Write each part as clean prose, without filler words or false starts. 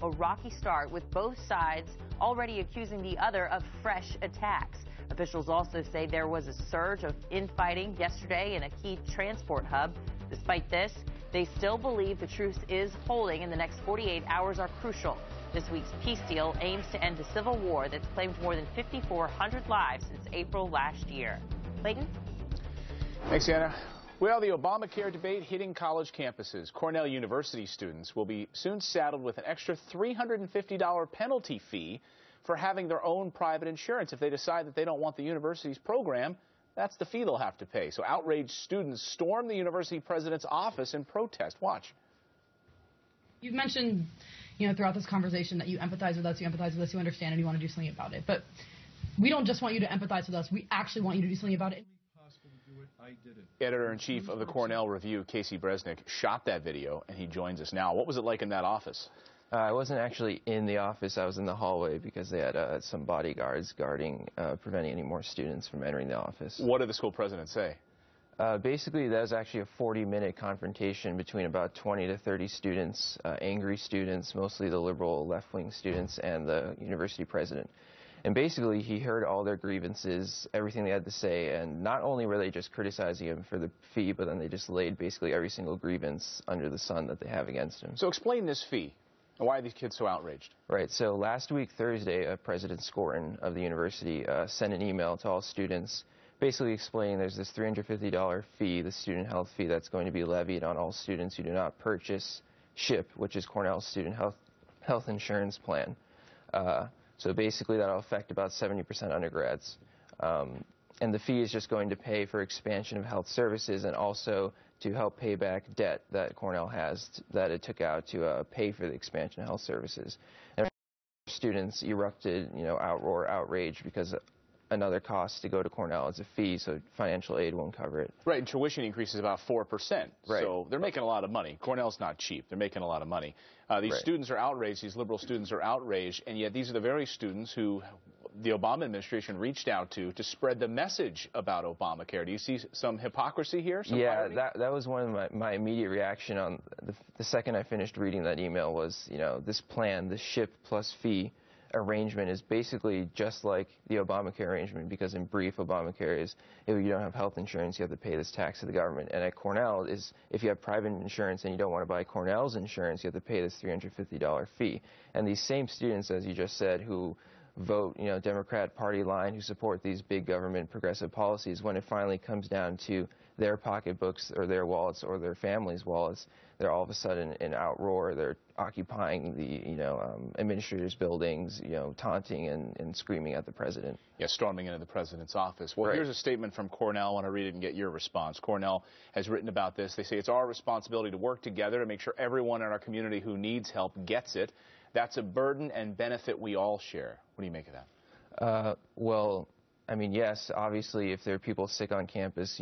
a rocky start, with both sides already accusing the other of fresh attacks. Officials also say there was a surge of infighting yesterday in a key transport hub. Despite this, they still believe the truce is holding and the next 48 hours are crucial. This week's peace deal aims to end a civil war that's claimed more than 5,400 lives since April last year. Clayton? Thanks, Anna. Well, the Obamacare debate hitting college campuses. Cornell University students will be soon saddled with an extra $350 penalty fee for having their own private insurance. If they decide that they don't want the university's program, that's the fee they'll have to pay. So outraged students stormed the university president's office in protest. Watch. You've mentioned, throughout this conversation that you empathize with us, you understand, and you want to do something about it. But we don't just want you to empathize with us. We actually want you to do something about it. Editor-in-chief of the Cornell Review, Casey Bresnick, shot that video, and he joins us now. What was it like in that office? I wasn't actually in the office. I was in the hallway because they had some bodyguards guarding, preventing any more students from entering the office. What did the school president say? Basically, that was actually a 40-minute confrontation between about 20 to 30 students, angry students, mostly the liberal left-wing students, and the university president. And basically, he heard all their grievances, everything they had to say, and not only were they just criticizing him for the fee, but then they just laid basically every single grievance under the sun that they have against him. So explain this fee. Why are these kids so outraged? Right. So last week, Thursday, President Scorton of the university sent an email to all students basically explaining there's this $350 fee, the student health fee, that's going to be levied on all students who do not purchase SHIP, which is Cornell's student health insurance plan. So basically that'll affect about 70% undergrads. And the fee is just going to pay for expansion of health services and also to help pay back debt that Cornell has that it took out to pay for the expansion of health services. And students erupted, outrage because another cost to go to Cornell is a fee, so financial aid won't cover it. Right, and tuition increases about 4%. Right. So they're making a lot of money. Cornell's not cheap. They're making a lot of money. These students are outraged. These liberal students are outraged, and yet these are the very students who the Obama administration reached out to spread the message about Obamacare. Do you see some hypocrisy here? Yeah, that was one of my immediate reaction on the second I finished reading that email was, this plan, the SHIP plus fee arrangement is basically just like the Obamacare arrangement, because in brief, Obamacare is if you don't have health insurance, you have to pay this tax to the government. And at Cornell is if you have private insurance and you don't want to buy Cornell's insurance, you have to pay this $350 fee. And these same students, as you just said, who vote, Democrat Party line, who support these big government progressive policies, when it finally comes down to their pocketbooks or their wallets or their families' wallets, they're all of a sudden in outroar. They're occupying the, administrators' buildings, taunting and screaming at the president. Yeah, storming into the president's office. Well, Here's a statement from Cornell. I want to read it and get your response. Cornell has written about this. They say it's our responsibility to work together to make sure everyone in our community who needs help gets it. That's a burden and benefit we all share. What do you make of that? Well, I mean, yes, obviously, if there are people sick on campus,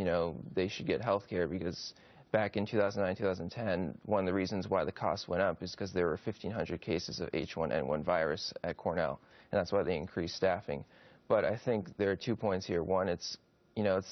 they should get health care, because back in 2009, 2010, one of the reasons why the cost went up is because there were 1,500 cases of H1N1 virus at Cornell, and that's why they increased staffing. But I think there are 2 points here. One, it's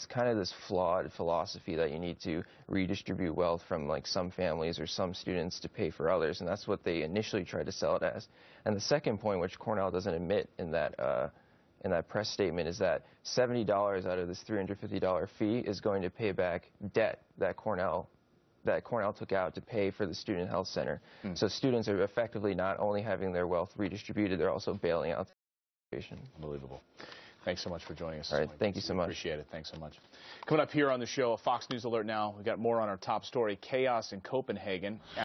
kind of this flawed philosophy that you need to redistribute wealth from some families or some students to pay for others, and that's what they initially tried to sell it as. And the second point, which Cornell doesn't admit in that press statement, is that $70 out of this $350 fee is going to pay back debt that Cornell took out to pay for the student health center. So students are effectively not only having their wealth redistributed, they're also bailing out the education. Unbelievable. Thanks so much for joining us. All right, thank you so much. Appreciate it. Thanks so much. Coming up here on the show, a Fox News alert now. We've got more on our top story, chaos in Copenhagen.